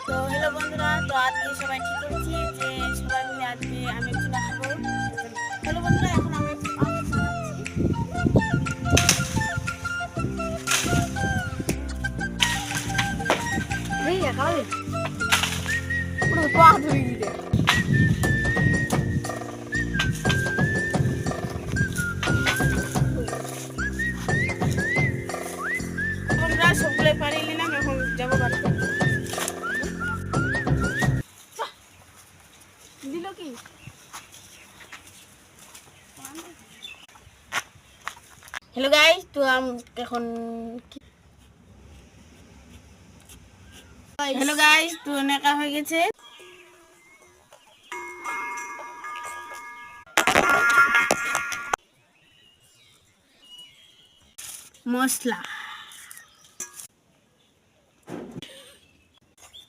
তো হ্যালো বন্ধুরা, তো আজকে সবাই ঠিক করেছি যে সবাই মিলে আজকে আমি চুলা খাবো। হ্যালো বন্ধুরা, এখন আমি আমের বানাচ্ছি। পুরো পা ধরে দিতে বন্ধুরা, সবগুলো পাড়িয়ে নিলাম। এখন যাবো বাড়িতে। দিল কি হ্যালো গাইস, তো এখন হ্যালো গাইস, তো নেকা হয়ে গেছে। মশলা